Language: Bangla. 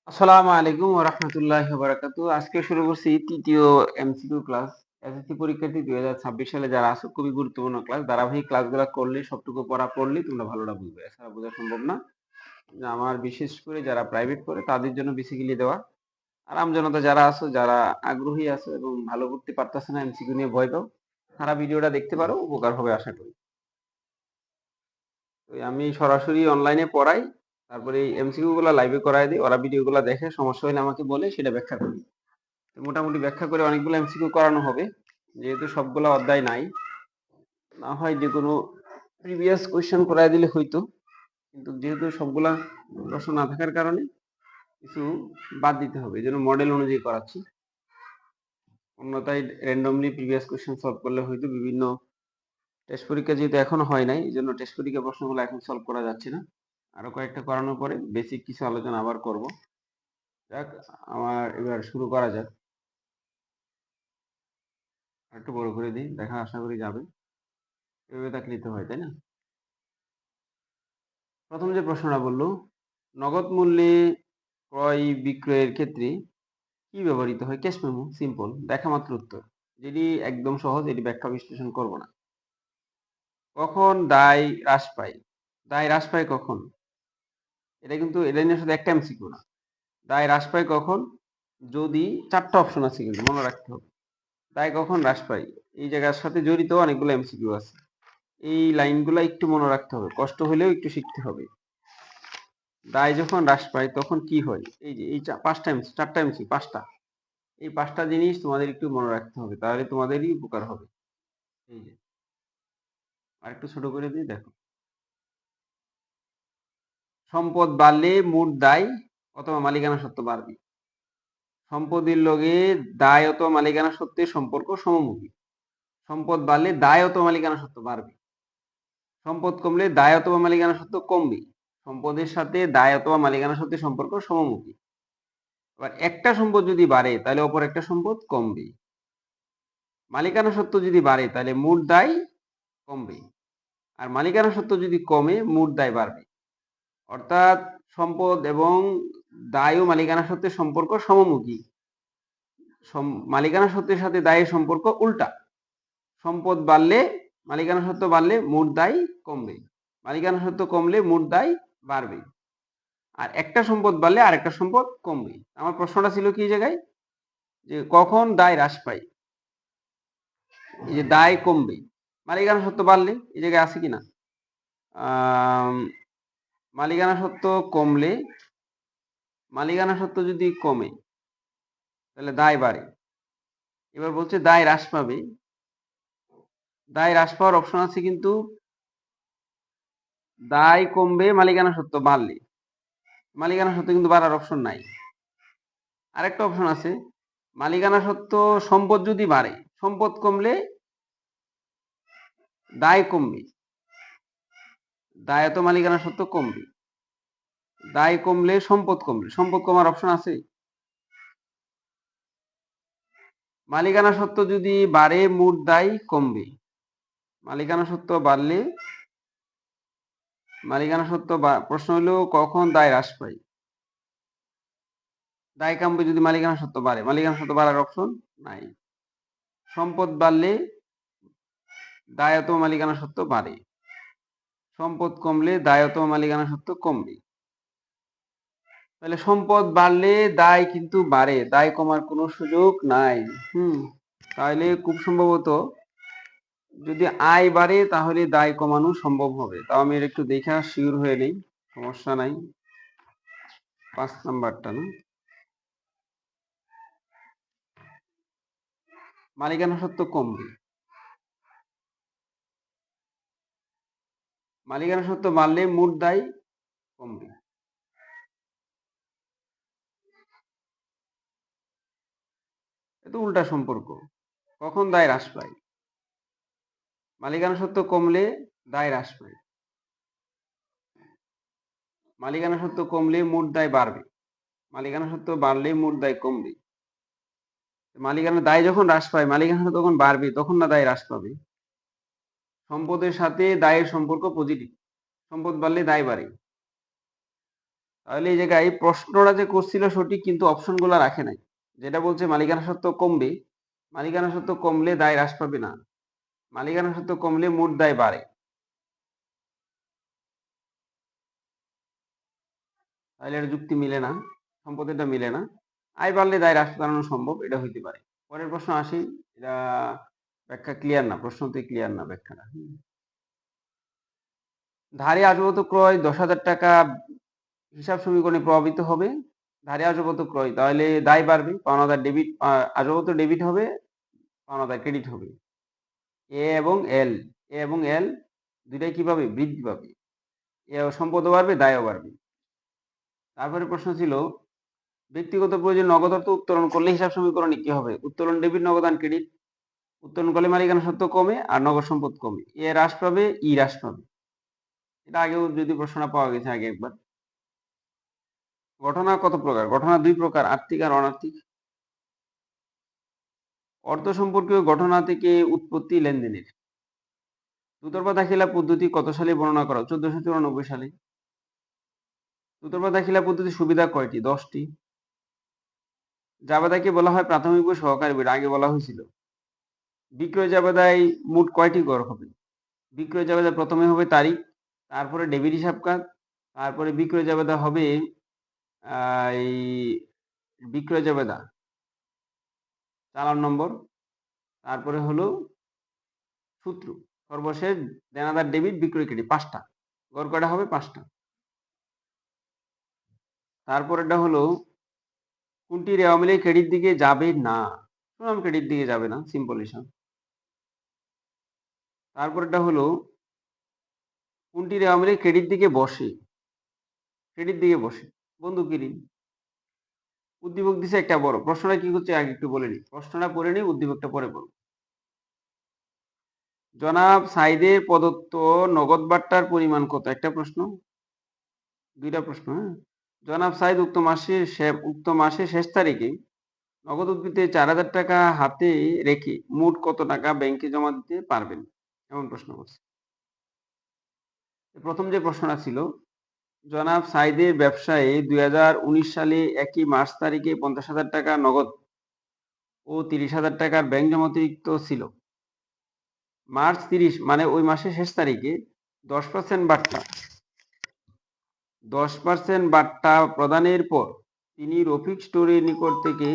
আসসালামু আলাইকুম ওয়া রাহমাতুল্লাহি ওয়া বারাকাতুহু। আজকে শুরু করছি তৃতীয় এমসিকিউ ক্লাস। এসএসসি পরীক্ষার্থী 2026 সালে যারা আছো খুবই গুরুত্বপূর্ণ ক্লাস। ধারাবাহিক ক্লাসগুলা করলে সবটুকু পড়া পড়লেই তোমরা ভালোটা বুঝবে। এছাড়া বোঝা সম্ভব না। আমার বিশেষ করে যারা প্রাইভেট করে তাদের জন্য বেসিক্যালি দেওয়া। আর আমজনতা যারা আছো, যারা আগ্রহী আছো এবং ভালো করতে পারতেছো না, এমসিকিউ নিয়ে ভয় পাও, তারা ভিডিওটা দেখতে পারো, উপকার হবে আশা করি। তো আমি সরাসরি অনলাইনে পড়াই। তারপরে এই এমসিকিউ গুলা লাইভে করায় দিই। ওরা ভিডিওগুলা দেখে, সমস্যা হলে আমাকে বলে, সেটা ব্যাখ্যা করি। তো মোটামুটি ব্যাখ্যা করে অনেকগুলো এমসিকিউ করানো হবে। যেহেতু সবগুলা অধ্যায় নাই, না হয় যে কোনো প্রিভিয়াস কোয়েশ্চেন করায় দিলে হইতো, কিন্তু যেহেতু সবগুলা প্রশ্ন না থাকার কারণে কিছু বাদ দিতে হবে। এই জন্য মডেল অনুযায়ী করাচ্ছি। অন্যথায় র্যান্ডমলি প্রিভিয়াস কোয়েশ্চেন সলভ করলে হয়তো বিভিন্ন টেস্ট পরীক্ষা যেহেতু এখনো হয় নাই, এই জন্য টেস্ট পরীক্ষা প্রশ্নগুলো এখন সলভ করা যাচ্ছে না। আরো কয়েকটা করানোর পরে বেসিক কিছু আলোচনা আবার করব। যাক, আমার এবার শুরু করা যাক। একটু বড় করে দিই, দেখা আশা করি যাবে। এভাবে তাক নিতে হয়, তাই না? প্রথম যে প্রশ্নটা বললো, নগদ মূল্যে ক্রয় বিক্রয়ের ক্ষেত্রে কি ব্যবহৃত হয়? Cash memo. সিম্পল, দেখা মাত্র উত্তর। যেটি একদম সহজ, এটি ব্যাখ্যা বিশ্লেষণ করব না। কখন দায় হ্রাস পায়? দায় হ্রাস পায় কখন? এটা কিন্তু এটা নিয়ে শুধু একটা এমসিকিউ না। দায় হ্রাস পায় কখন? যদি চারটা অপশন আছে, কিন্তু মনে রাখতে হবে। দায় কখন হ্রাস পায়, এই জায়গার সাথে জড়িত অনেকগুলো এমসিকিউ আছে। এই লাইনগুলো একটু মনে রাখতে হবে, কষ্ট হলেও একটু শিখতে হবে। দায় যখন হ্রাস পায় তখন কি হয়? এই যে এই চারটা এমসি, পাঁচটা, এই পাঁচটা জিনিস তোমাদের একটু মনে রাখতে হবে, তাহলে তোমাদেরই উপকার হবে। এই যে আরেকটু ছোট করে দিই, দেখো। সম্পদ বাড়লে মোট দায় অথবা মালিকানা সত্ত্ব বাড়বে। সম্পদের লগে দায় অথবা মালিকানা সত্ত্বের সম্পর্ক সমমুখী। সম্পদ বাড়লে দায় অথবা মালিকানা সত্ত্ব বাড়বে। সম্পদ কমলে দায় অথবা মালিকানা সত্ত্ব কমবে। সম্পদের সাথে দায় অথবা মালিকানা সত্ত্বের সম্পর্ক সমমুখী। এবার একটা সম্পদ যদি বাড়ে তাহলে অপর একটা সম্পদ কমবে। মালিকানা সত্ত্ব যদি বাড়ে তাহলে মোট দায় কমবে, আর মালিকানা সত্ত্ব যদি কমে মোট দায় বাড়বে। অর্থাৎ সম্পদ এবং দায় ও মালিকানা সত্ত্বের সম্পর্ক সমমুখী। মালিকানা সত্ত্বের সাথে দায়ের সম্পর্ক উল্টা। সম্পদ বাড়লে, মালিকানা সত্ত্ব বাড়লে মোট দায় কমবে, মালিকানা সত্ত্ব কমলে মোট দায় বাড়বে। আর একটা সম্পদ বাড়লে আরেকটা সম্পদ কমবে। আমার প্রশ্নটা ছিল কি জায়গায়, যে কখন দায় হ্রাস পায়? এই যে দায় কমবে, মালিকানা সত্ত্ব বাড়লে, এই জায়গায় আছে কিনা? মালিকানা সত্ত্ব কমলে, মালিকানা সত্ত্ব যদি কমে তাহলে দায় বাড়ে। এবার বলছে দায় হ্রাস পাবে। দায় হ্রাস পাওয়ার অপশন আছে, কিন্তু দায় কমবে মালিকানা সত্ত্ব বাড়লে। মালিকানা সত্ত্ব কিন্তু বাড়ার অপশন নাই। আরেকটা অপশন আছে, মালিকানা সত্ত্ব সম্পদ যদি বাড়ে, সম্পদ কমলে দায় কমবে। দায় তো মালিকানা সত্ত্ব কমবে, দায় কমলে সম্পদ কমবে। সম্পদ কমার অপশন আছে? মালিকানা সত্ত্ব যদি বাড়ে মোট দায় কমবে। মালিকানা সত্ত্ব বাড়লে, মালিকানা সত্ত্ব প্রশ্ন হলো কখন দায় হ্রাস পায়? দায় কমবে যদি মালিকানা সত্ত্ব বাড়ে। মালিকানা সত্ত্ব বাড়ার অপশন নাই। সম্পদ বাড়লে দায়ত মালিকানা সত্ত্ব বাড়ে। সম্পদ কমলে দায়ত মালিকানা সত্ত্ব কমবে। তাহলে সম্পদ বাড়লে দায় কিন্তু বাড়ে, দায় কমার কোনো সুযোগ নাই। তাহলে খুব সম্ভবত যদি আয় বাড়ে তাহলে দায় কমানো সম্ভব হবে। তাও আমি একটু দেখা শিওর হয়ে নেই, সমস্যা নাই। 5 নাম্বারটা না, মালিকানা সত্ত্ব কমবে। মালিকানা সত্ত্ব বাড়লে মোট দায় কমবে। এত উল্টা সম্পর্ক। কখন দায় হ্রাস পায়? মালিকানা সত্ত্ব কমলে দায় হ্রাস পায়। মালিকানা সত্ত্ব কমলে মোট দায় বাড়বে। মালিকানা সত্ত্ব বাড়লে মোট দায় কমবে। মালিকানা দায় যখন হ্রাস পায়, মালিকানা সত্ত্ব তখন বাড়বে, তখন না দায় হ্রাস পাবে। সম্পদের সাথে দায়ের সম্পর্ক পজিটিভ। সম্পদ বাড়লে দায় বাড়ে। তাহলে এই জায়গায় প্রশ্নটা যে করছিল সঠিক, কিন্তু অপশনগুলো রাখে নাই। যেটা বলছে মালিকানা সত্ত্ব কমবে, মালিকানা সত্ত্ব কমলে দায় হ্রাস পাবে না, মালিকানা সত্ত্ব কমলে মোট দায় বাড়ে। তাহলে এটা যুক্তি মিলে না, সম্পত্তিটা মিলে না। আয় বাড়লে দায় হ্রাস করানো সম্ভব, এটা হইতে পারে। পরের প্রশ্ন আসি। এটা ব্যাখ্যা ক্লিয়ার না, প্রশ্নতে ক্লিয়ার না ব্যাখ্যাটা। ধারে আসবাবপত্র ক্রয় 10,000 টাকা হিসাব সমীকরণে প্রভাবিত হবে। ধারে আসবাবপত্র ক্রয়, তাহলে দায় বাড়বে, পাওনাদার ডেবিট, আসবাবপত্র ডেবিট হবে, পাওনাদার ক্রেডিট হবে। এ এবং এল দুইটাই কি পাবে? বৃদ্ধি পাবে। সম্পদও বাড়বে, দায়ও বাড়বে। তারপরে প্রশ্ন ছিল, ব্যক্তিগত প্রয়োজন নগদ অর্থ উত্তোলন করলে হিসাব সমীকরণে কি হবে? উত্তোলন ডেবিট, নগদান ক্রেডিট। উত্তোলন করলে মালিকানা সত্ত্ব কমে আর নগদ সম্পদ কমে। এ হ্রাস পাবে, ই হ্রাস পাবে। এটা আগেও যদি প্রশ্নটা পাওয়া গেছে আগে একবার। ঘটনা কত প্রকার? ঘটনা দুই প্রকার, আর্থিক আর অনার্থিক। অর্থ সম্পর্কীয় ঘটনা থেকে উৎপত্তি লেনদেনের। দুতরফা দাখিলা পদ্ধতি কত সালে বর্ণনা করা? 1494 সালে। দুতরফা দাখিলা পদ্ধতির সুবিধা কয়টি? 10টি। জাবেদাকে বলা হয় প্রাথমিক বই, সহকারী বই, আগে বলা হয়েছিল। বিক্রয় জাবেদায় মোট কয়টি গড় হবে? বিক্রয় জাবেদা প্রথমে হবে তারিখ, তারপরে ডেবিট হিসাব কাজ, তারপরে বিক্রয় জাবেদা হবে এই বিক্রয় জাবেদা চালান নম্বর, তারপরে হলো সূত্র, সর্বশেষ দেনাদার ডেবিট, বিক্রয় ক্রেডিট। 5টা গড় কয়টা হবে? 5টা। তারপরেরটা হলো কোনটি রেওয়া মিলে ক্রেডিট দিকে যাবে না? সুনাম ক্রেডিট দিকে যাবে না, সিম্পল হিসাব। তারপরেরটা হলো কোনটি রেওয়া মিলে ক্রেডিট দিকে বসে? ক্রেডিট দিকে বসে বন্ধুক ঋণ। উদ্দীপক দিছে একটা বড়। প্রশ্নটা কি করছে আগে একটু বলে নিই, প্রশ্নটা পড়ে নিই, উদ্দীপকটা পরে পড়ব। জনাব সাইদের প্রদত্ত নগদ বাট্টার পরিমাণ কত? একটা প্রশ্ন, দুইটা প্রশ্ন। হ্যাঁ, জনাব সাইদ উক্ত মাসের শেষ তারিখে নগদ উদ্ভিদে 4,000 টাকা হাতে রেখে মোট কত টাকা ব্যাংকে জমা দিতে পারবেন? এমন প্রশ্ন করছে। প্রথম যে প্রশ্নটা ছিল, জনাব সাইদের ব্যবসায়ে 2019 সালে একই মার্চ তারিখে 50,000 টাকা নগদ ও 30,000 টাকার ব্যাংক জমা অতিরিক্ত ছিল। মার্চ 30 মানে ওই মাসের শেষ তারিখে 10% বাট্টা প্রদানের পর তিনি রফিক স্টোরের নিকট থেকে